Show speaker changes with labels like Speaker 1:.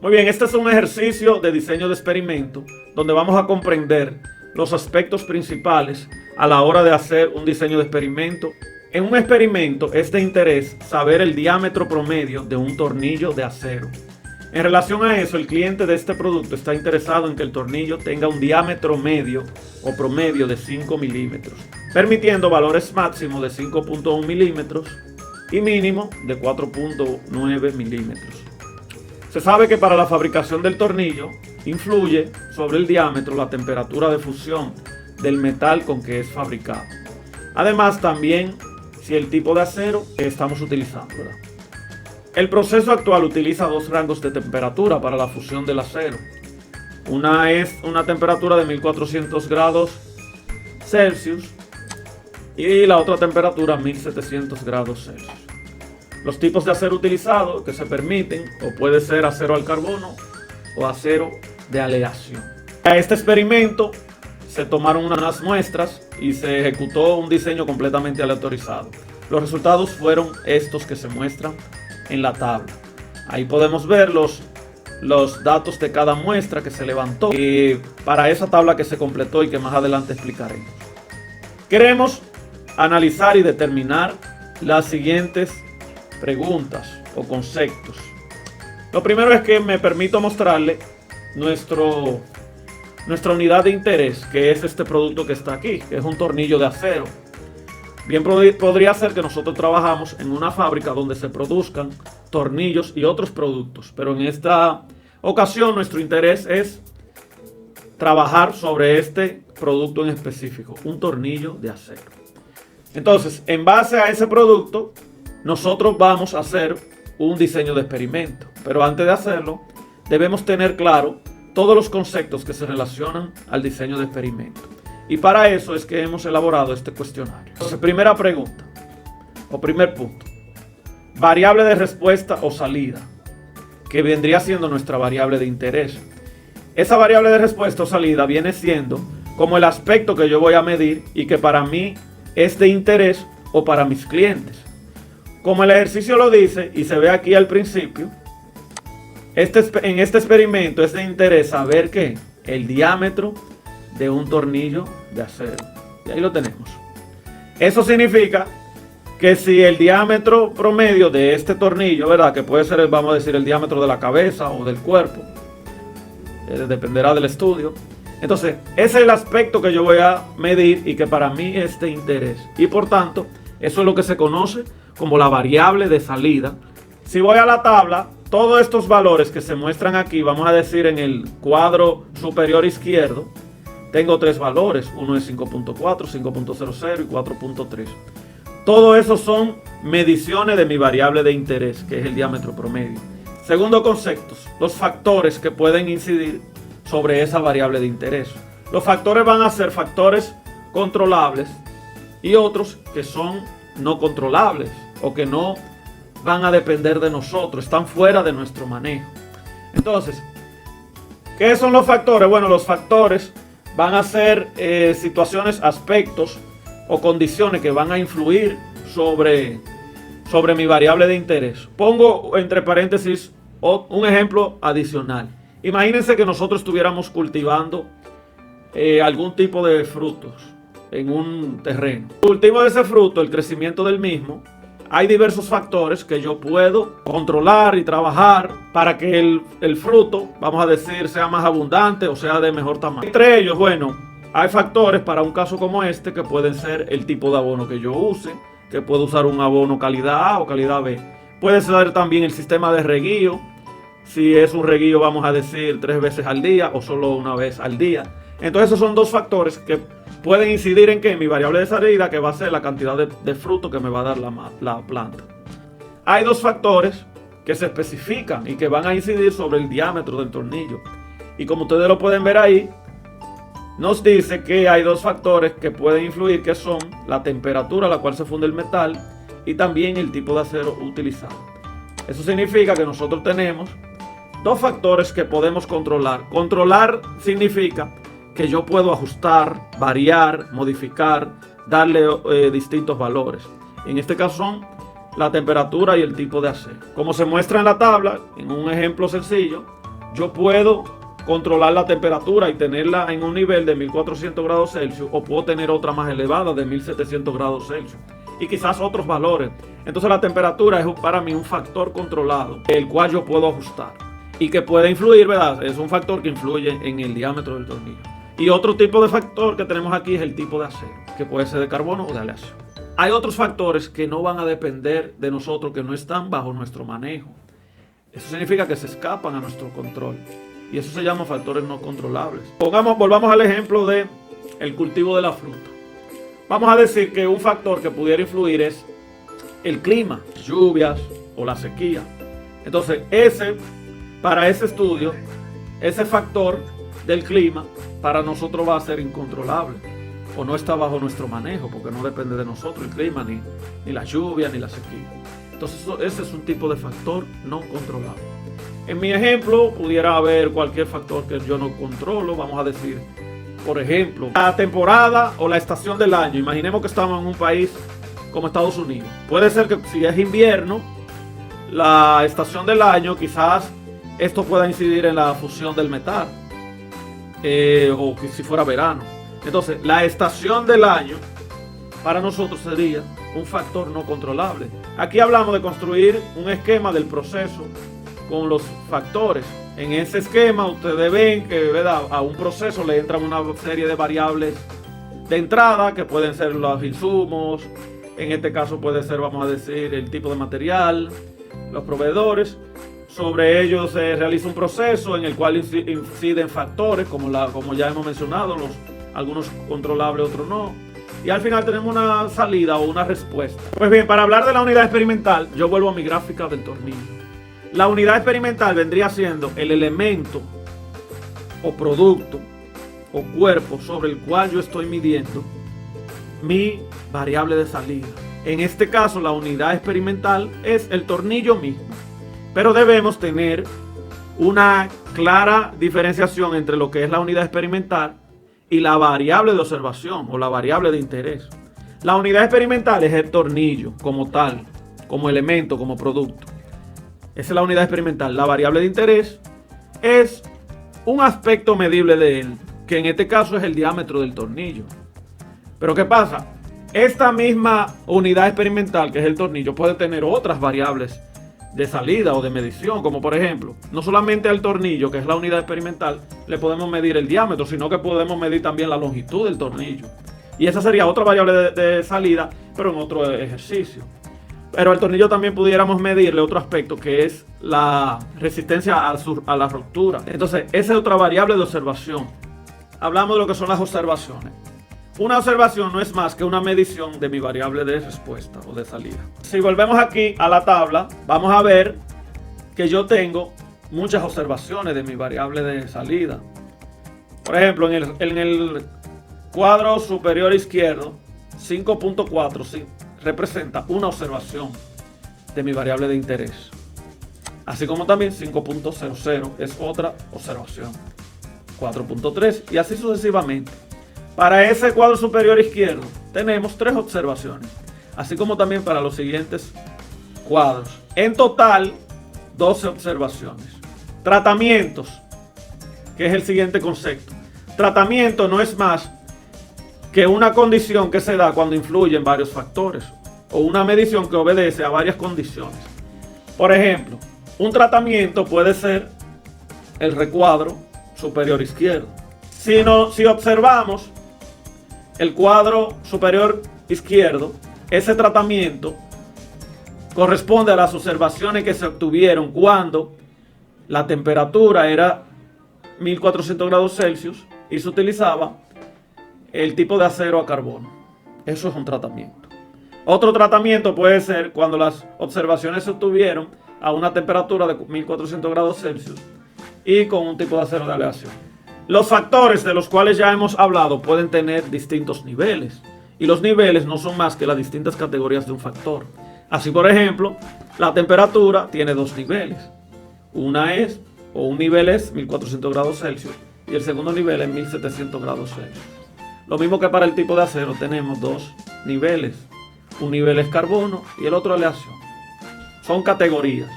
Speaker 1: Muy bien, este es un ejercicio de diseño de experimento donde vamos a comprender los aspectos principales a la hora de hacer un diseño de experimento. En un experimento es de interés saber el diámetro promedio de un tornillo de acero. En relación a eso, el cliente de este producto está interesado en que el tornillo tenga un diámetro medio o promedio de 5 milímetros, permitiendo valores máximos de 5.1 milímetros y mínimo de 4.9 milímetros. Se sabe que para la fabricación del tornillo influye sobre el diámetro la temperatura de fusión del metal con que es fabricado. Además, también si el tipo de acero que estamos utilizando, ¿verdad? El proceso actual utiliza dos rangos de temperatura para la fusión del acero. Una es una temperatura de 1400 grados Celsius y la otra temperatura 1700 grados Celsius. Los tipos de acero utilizados que se permiten o puede ser acero al carbono o acero de aleación. A este experimento se tomaron unas muestras y se ejecutó un diseño completamente aleatorizado. Los resultados fueron estos que se muestran en la tabla. Ahí podemos ver los datos de cada muestra que se levantó para esa tabla que se completó y que más adelante explicaremos. Queremos analizar y determinar las siguientes preguntas o conceptos. Lo primero es que me permito mostrarle nuestra unidad de interés, que es este producto que está aquí, que es un tornillo de acero. Bien podría ser que nosotros trabajamos en una fábrica donde se produzcan tornillos y otros productos, pero en esta ocasión nuestro interés es trabajar sobre este producto en específico, un tornillo de acero. Entonces, en base a ese producto, nosotros vamos a hacer un diseño de experimento, pero antes de hacerlo, debemos tener claro todos los conceptos que se relacionan al diseño de experimento. Y para eso es que hemos elaborado este cuestionario. Entonces, primera pregunta, o primer punto. Variable de respuesta o salida, que vendría siendo nuestra variable de interés. Esa variable de respuesta o salida viene siendo como el aspecto que yo voy a medir y que para mí es de interés o para mis clientes. Como el ejercicio lo dice y se ve aquí al principio, en este experimento es de interés saber que el diámetro de un tornillo de acero. Y ahí lo tenemos. Eso significa que si el diámetro promedio de este tornillo, ¿verdad? Que puede ser, vamos a decir, el diámetro de la cabeza o del cuerpo, dependerá del estudio. Entonces, ese es el aspecto que yo voy a medir y que para mí es de interés. Y por tanto, eso es lo que se conoce como la variable de salida. Si voy a la tabla, todos estos valores que se muestran aquí, vamos a decir en el cuadro superior izquierdo, tengo tres valores, uno es 5.4, 5.00 y 4.3. Todo eso son mediciones de mi variable de interés, que es el diámetro promedio. Segundo concepto, los factores que pueden incidir sobre esa variable de interés. Los factores van a ser factores controlables y otros que son no controlables o que no van a depender de nosotros, están fuera de nuestro manejo. Entonces, ¿qué son los factores? Bueno, los factores van a ser situaciones, aspectos o condiciones que van a influir sobre mi variable de interés. Pongo entre paréntesis un ejemplo adicional. Imagínense que nosotros estuviéramos cultivando algún tipo de frutos en un terreno. El cultivo de ese fruto, el crecimiento del mismo, hay diversos factores que yo puedo controlar y trabajar para que el fruto, vamos a decir, sea más abundante o sea de mejor tamaño. Entre ellos, bueno, hay factores para un caso como este que pueden ser el tipo de abono que yo use, que puedo usar un abono calidad A o calidad B. Puede ser también el sistema de reguío, si es un reguío, vamos a decir, 3 veces al día o solo una vez al día. Entonces esos son dos factores que pueden incidir en que mi variable de salida, que va a ser la cantidad de fruto que me va a dar la planta. Hay dos factores que se especifican y que van a incidir sobre el diámetro del tornillo. Y como ustedes lo pueden ver ahí, nos dice que hay dos factores que pueden influir, que son la temperatura a la cual se funde el metal y también el tipo de acero utilizado. Eso significa que nosotros tenemos dos factores que podemos controlar. Controlar significa que yo puedo ajustar, variar, modificar, darle distintos valores. En este caso son la temperatura y el tipo de acero. Como se muestra en la tabla, en un ejemplo sencillo, yo puedo controlar la temperatura y tenerla en un nivel de 1400 grados Celsius, o puedo tener otra más elevada de 1700 grados Celsius y quizás otros valores. Entonces la temperatura es para mí un factor controlado, el cual yo puedo ajustar y que puede influir, ¿verdad? Es un factor que influye en el diámetro del tornillo. Y otro tipo de factor que tenemos aquí es el tipo de acero, que puede ser de carbono o de aleación. Hay otros factores que no van a depender de nosotros, que no están bajo nuestro manejo. Eso significa que se escapan a nuestro control. Y eso se llama factores no controlables. Volvamos al ejemplo de el cultivo de la fruta. Vamos a decir que un factor que pudiera influir es el clima, lluvias o la sequía. Entonces, para ese estudio, ese factor del clima para nosotros va a ser incontrolable o no está bajo nuestro manejo, porque no depende de nosotros el clima, ni la lluvia, ni la sequía. Entonces, ese es un tipo de factor no controlable. En mi ejemplo, pudiera haber cualquier factor que yo no controlo. Vamos a decir, por ejemplo, la temporada o la estación del año. Imaginemos que estamos en un país como Estados Unidos. Puede ser que si es invierno, la estación del año, quizás esto pueda incidir en la fusión del metal, o que si fuera verano. Entonces, la estación del año para nosotros sería un factor no controlable. Aquí hablamos de construir un esquema del proceso con los factores. En ese esquema ustedes ven que, ¿verdad?, a un proceso le entran una serie de variables de entrada que pueden ser los insumos. En este caso puede ser, vamos a decir, el tipo de material, los proveedores. Sobre ellos se realiza un proceso en el cual inciden factores como ya hemos mencionado, algunos controlables, otros no. Y al final tenemos una salida o una respuesta. Pues bien, para hablar de la unidad experimental, yo vuelvo a mi gráfica del tornillo. La unidad experimental vendría siendo el elemento o producto o cuerpo sobre el cual yo estoy midiendo mi variable de salida. En este caso, la unidad experimental es el tornillo mismo. Pero debemos tener una clara diferenciación entre lo que es la unidad experimental y la variable de observación o la variable de interés. La unidad experimental es el tornillo como tal, como elemento, como producto. Esa es la unidad experimental. La variable de interés es un aspecto medible de él, que en este caso es el diámetro del tornillo. Pero ¿qué pasa? Esta misma unidad experimental, que es el tornillo, puede tener otras variables de salida o de medición, como por ejemplo, no solamente al tornillo, que es la unidad experimental, le podemos medir el diámetro, sino que podemos medir también la longitud del tornillo. Y esa sería otra variable de salida, pero en otro ejercicio. Pero al tornillo también pudiéramos medirle otro aspecto, que es la resistencia a la ruptura. Entonces, esa es otra variable de observación. Hablamos de lo que son las observaciones. Una observación no es más que una medición de mi variable de respuesta o de salida. Si volvemos aquí a la tabla, vamos a ver que yo tengo muchas observaciones de mi variable de salida. Por ejemplo, en el cuadro superior izquierdo, 5.4 representa una observación de mi variable de interés. Así como también 5.00 es otra observación. 4.3 y así sucesivamente. Para ese cuadro superior izquierdo tenemos 3 observaciones, así como también para los siguientes cuadros. En total, 12 observaciones. Tratamientos, que es el siguiente concepto. Tratamiento no es más que una condición que se da cuando influyen varios factores o una medición que obedece a varias condiciones. Por ejemplo, un tratamiento puede ser el recuadro superior izquierdo. Si observamos el cuadro superior izquierdo, ese tratamiento corresponde a las observaciones que se obtuvieron cuando la temperatura era 1400 grados Celsius y se utilizaba el tipo de acero a carbono. Eso es un tratamiento. Otro tratamiento puede ser cuando las observaciones se obtuvieron a una temperatura de 1400 grados Celsius y con un tipo de acero de aleación. Los factores de los cuales ya hemos hablado pueden tener distintos niveles, y los niveles no son más que las distintas categorías de un factor. Así, por ejemplo, la temperatura tiene 2 niveles. Un nivel es 1400 grados Celsius y el segundo nivel es 1700 grados Celsius. Lo mismo que para el tipo de acero, tenemos 2 niveles. Un nivel es carbono y el otro aleación. Son categorías.